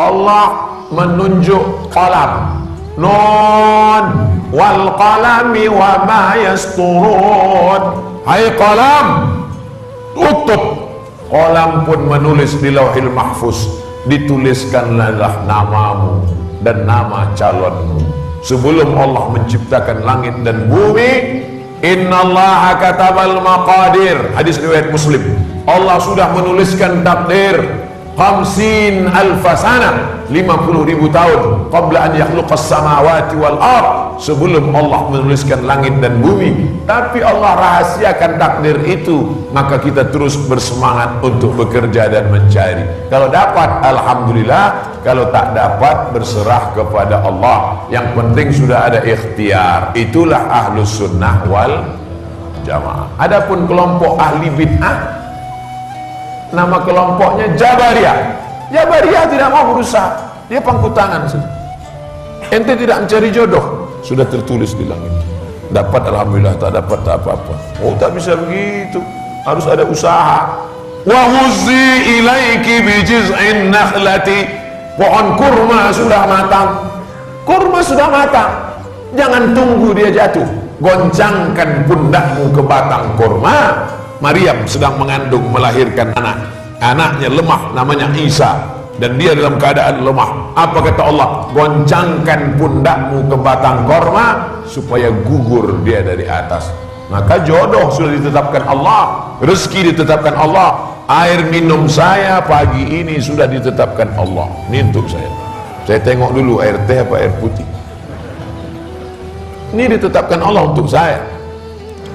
Allah menunjuk qalam, nun wal qalami wa ma yasturun. Hai qalam, tutup. Qalam pun menulis di Lauhil Mahfuz, dituliskanlah namamu dan nama calonmu. Sebelum Allah menciptakan langit dan bumi, innallaha katabal maqadir. Hadis riwayat Muslim. Allah sudah menuliskan takdir 50 alfasana, 50.000 tahun qabla an yakhluqas samawati wal ard, sebelum Allah menuliskan langit dan bumi. Tapi Allah rahasiakan takdir itu, maka kita terus bersemangat untuk bekerja dan mencari. Kalau dapat alhamdulillah, kalau tak dapat berserah kepada Allah. Yang penting sudah ada ikhtiar. Itulah ahlus sunnah wal jamaah. Adapun kelompok ahli bid'ah, nama kelompoknya Jabariyah. Jabariyah tidak mau berusaha, dia pangku tangan saja. Ente tidak mencari jodoh, sudah tertulis di langit. Dapat alhamdulillah, tak dapat tak apa-apa. Oh, tak bisa begitu, harus ada usaha. Wa huzzi ilaiki bi jiz'in nakhlati. Pohon kurma sudah matang. Kurma sudah matang, jangan tunggu dia jatuh. Goncangkan pundakmu ke batang kurma. Maryam sedang mengandung, melahirkan anak. Anaknya lemah, namanya Isa, dan dia dalam keadaan lemah. Apa kata Allah? Goncangkan pundakmu ke batang korma supaya gugur dia dari atas. Maka jodoh sudah ditetapkan Allah, rezeki ditetapkan Allah, air minum saya pagi ini sudah ditetapkan Allah. Ini untuk saya. Saya tengok dulu air teh apa air putih. Ini ditetapkan Allah untuk saya.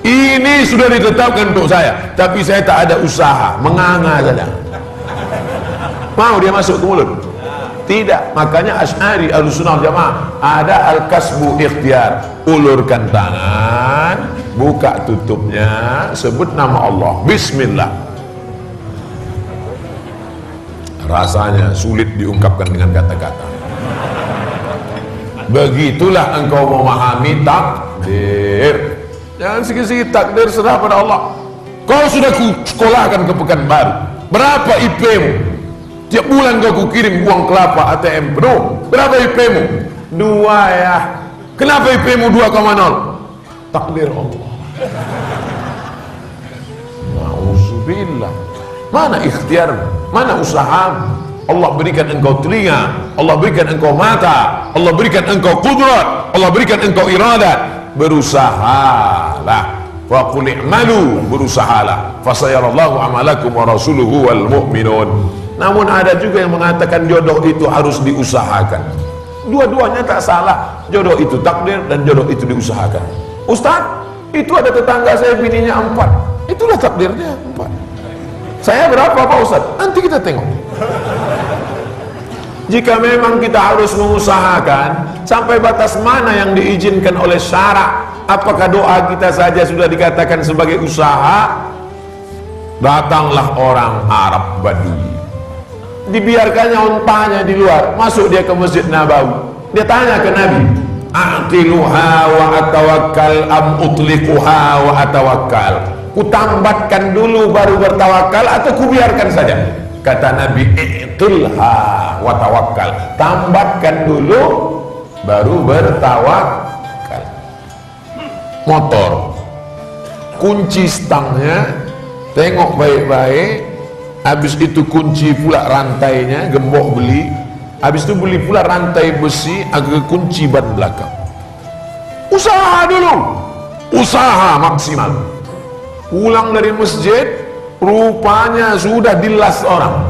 Ini sudah ditetapkan untuk saya, tapi saya tak ada usaha, menganga saja. Mau dia masuk ke mulut? Tidak. Makanya Asy'ari Ahlussunnah wal Jamaah ada al-kasbu ikhtiar. Ulurkan tangan, buka tutupnya, sebut nama Allah, bismillah. Rasanya sulit diungkapkan dengan kata-kata. Begitulah engkau memahami takdir. Jangan sikit-sikit takdir, serah pada Allah. Kau sudah sekolahkan ke Pekanbaru, berapa IP-mu? Tiap bulan kau kirim uang kelapa ATM penuh. Berapa IP-mu? 2 ya. Kenapa IP-mu 2,0? Takdir Allah. Nauzubillah. Mana ikhtiar? Mana usaha? Allah berikan engkau telinga, Allah berikan engkau mata, Allah berikan engkau qudrat, Allah berikan engkau iradat. Berusahalah, wa qul i'malu, berusahalah, fasayarallahu amalakum wa rasuluhu wal mu'minun. Namun ada juga yang mengatakan jodoh itu harus diusahakan. Dua-duanya tak salah, jodoh itu takdir dan jodoh itu diusahakan. Ustaz, itu ada tetangga saya bininya 4, itulah takdirnya 4. Saya berapa Pak Ustaz? Nanti kita tengok. Jika memang kita harus mengusahakan, sampai batas mana yang diizinkan oleh syarak? Apakah doa kita saja sudah dikatakan sebagai usaha? Datanglah orang Arab Badui, dibiarkannya untanya di luar, masuk dia ke Masjid Nabawi. Dia tanya ke Nabi, a'tiluha wa atawakkal am utliquha wa atawakkal? Kutambatkan dulu baru bertawakal atau kubiarkan saja? Kata Nabi, i'tilha wa tawakkal. Tambatkan dulu baru bertawakal. Motor, kunci stangnya, tengok baik-baik. Habis itu kunci pula rantainya, gembok beli. Habis itu beli pula rantai besi agar kunci ban belakang. Usaha dulu, usaha maksimal. Pulang dari masjid, rupanya sudah dilas orang.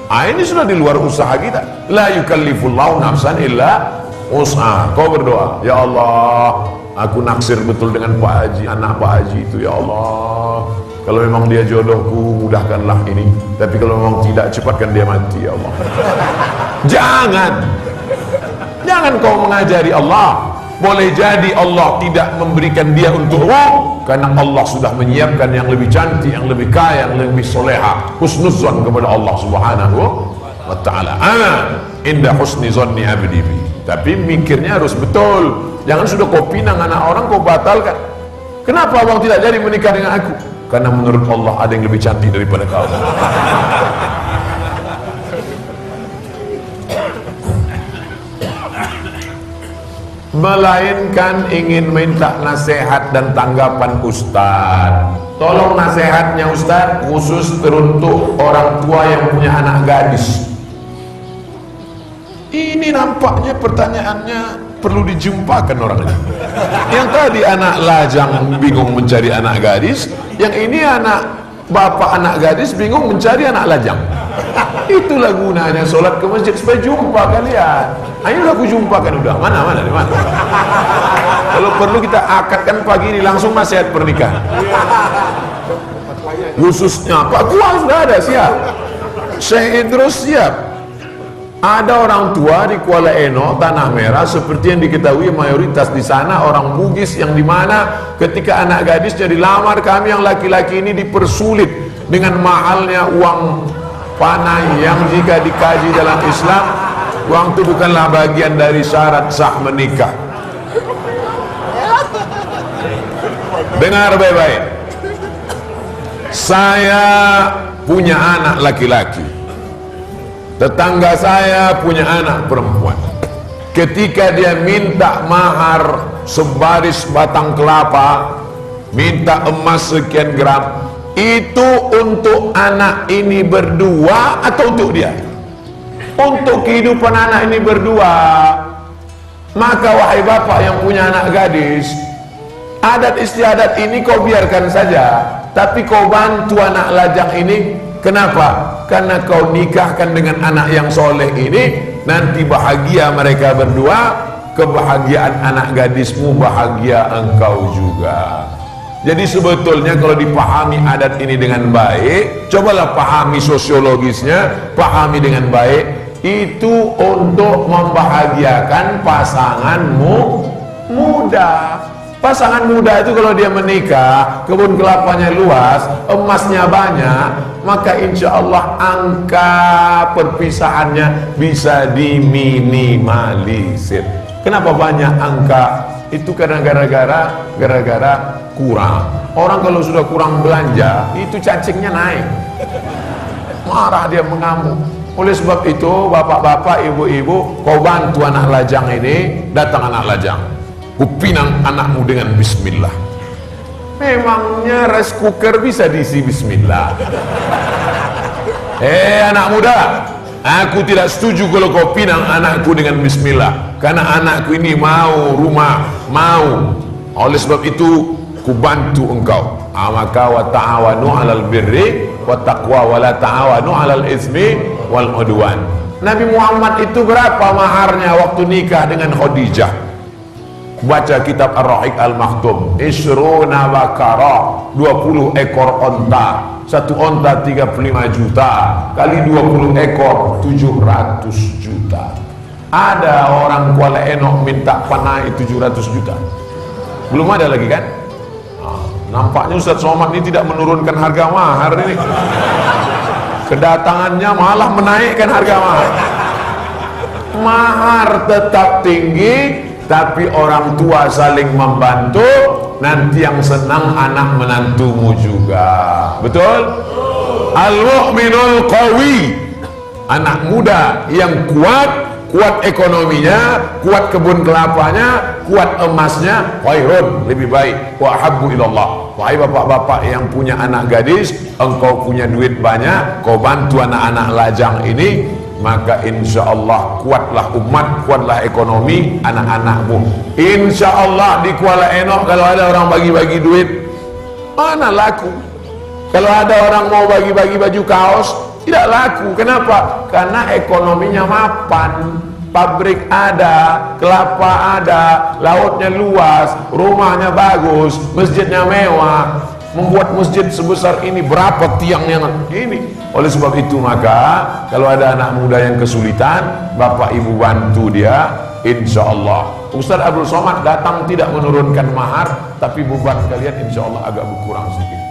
Ini sudah di luar usaha kita. La yukallifullahu nafsan illa usaha. Kau berdoa, ya Allah, aku naksir betul dengan Pak Haji, anak Pak Haji itu, ya Allah, kalau memang dia jodohku, mudahkanlah ini. Tapi kalau memang tidak, cepatkan dia mati, ya Allah. Jangan kau mengajari Allah. Boleh jadi Allah tidak memberikan dia untukmu karena Allah sudah menyiapkan yang lebih cantik, yang lebih kaya, yang lebih soleha. Husnuzon kepada Allah subhanahu wa ta'ala. Ana inda husni zonni abdi bi. Tapi mikirnya harus betul. Jangan sudah kau pinang anak orang kau batalkan. Kenapa abang tidak jadi menikah dengan aku? Karena menurut Allah ada yang lebih cantik daripada kau. melainkan ingin minta nasihat dan tanggapan Ustaz. Tolong nasihatnya Ustaz khusus teruntuk orang tua yang punya anak gadis. Ini nampaknya pertanyaannya perlu dijumpakan orang ini. Yang tadi anak lajang bingung mencari anak gadis, yang ini bapak anak gadis bingung mencari anak lajang. Itulah gunanya sholat ke masjid, supaya jumpa kalian. Ayolah aku jumpakan udah. Mana di mana? Kalau perlu kita akadkan pagi ini langsung nasihat pernikahan. Khususnya Pak Tua sudah ada siap. Syekh Idrus siap. Ada orang tua di Kuala Eno, Tanah Merah, seperti yang diketahui mayoritas di sana orang Bugis, yang dimana ketika anak gadisnya dilamar, kami yang laki-laki ini dipersulit dengan mahalnya uang panai yang jika dikaji dalam Islam, uang itu bukanlah bagian dari syarat sah menikah. Dengar baik-baik. Saya punya anak laki-laki, tetangga saya punya anak perempuan. Ketika dia minta mahar sebaris batang kelapa, minta emas sekian gram, itu untuk anak ini berdua atau untuk dia? Untuk kehidupan anak ini berdua. Maka wahai bapak yang punya anak gadis, adat istiadat ini kau biarkan saja, tapi kau bantu anak lajang ini. Kenapa? Karena kau nikahkan dengan anak yang soleh ini, nanti bahagia mereka berdua, kebahagiaan anak gadismu, bahagia engkau juga. Jadi sebetulnya kalau dipahami adat ini dengan baik, cobalah pahami sosiologisnya, pahami dengan baik, itu untuk membahagiakan pasanganmu muda. Pasangan muda itu kalau dia menikah, kebun kelapanya luas, emasnya banyak, maka insya Allah angka perpisahannya bisa diminimalisir. Kenapa banyak angka? Itu karena gara-gara kurang. Orang kalau sudah kurang belanja, itu cacingnya naik. Marah dia, mengamuk. Oleh sebab itu, bapak-bapak, ibu-ibu, kau bantu anak lajang ini, datang anak lajang. Kupinang anakmu dengan bismillah. Memangnya rice cooker bisa diisi bismillah? Anak muda, aku tidak setuju kalau kau pinang anakku dengan bismillah, karena anakku ini mau rumah, mau. Oleh sebab itu ku bantu engkau. Maka wa ta'awanu 'alal birri wa taqwa wa la ta'awanu 'alal ismi wal udwan. Nabi Muhammad itu berapa maharnya waktu nikah dengan Khadijah? Baca kitab Ar-Rahiq Al-Maktum. Isruna bakara, 20 ekor onta. Satu onta 35 juta kali 20 ekor 700 juta. Ada orang Kuala Eno minta panai 700 juta. Belum ada lagi kan? Nampaknya Ustaz Somad ini tidak menurunkan harga mahar ini. Kedatangannya malah menaikkan harga mahar. Mahar tetap tinggi, tapi orang tua saling membantu, nanti yang senang anak menantumu juga. Betul? Al-mu'minul qawi, anak muda yang kuat ekonominya, kuat kebun kelapanya, kuat emasnya, khairun, lebih baik. Wa habbu ilallah. Wahai bapak-bapak yang punya anak gadis, engkau punya duit banyak, kau bantu anak-anak lajang ini, maka insya Allah kuatlah umat, kuatlah ekonomi anak-anakmu. Insya Allah di Kuala Eno kalau ada orang bagi-bagi duit, mana laku. Kalau ada orang mau bagi-bagi baju kaos, tidak laku. Kenapa? Karena ekonominya mapan. Pabrik ada, kelapa ada, lautnya luas, rumahnya bagus, masjidnya mewah. Membuat masjid sebesar ini, berapa tiangnya ini. Oleh sebab itu maka kalau ada anak muda yang kesulitan, bapak ibu bantu dia, insya Allah. Ustaz Abdul Somad datang tidak menurunkan mahar, tapi beban kalian insya Allah agak berkurang sedikit.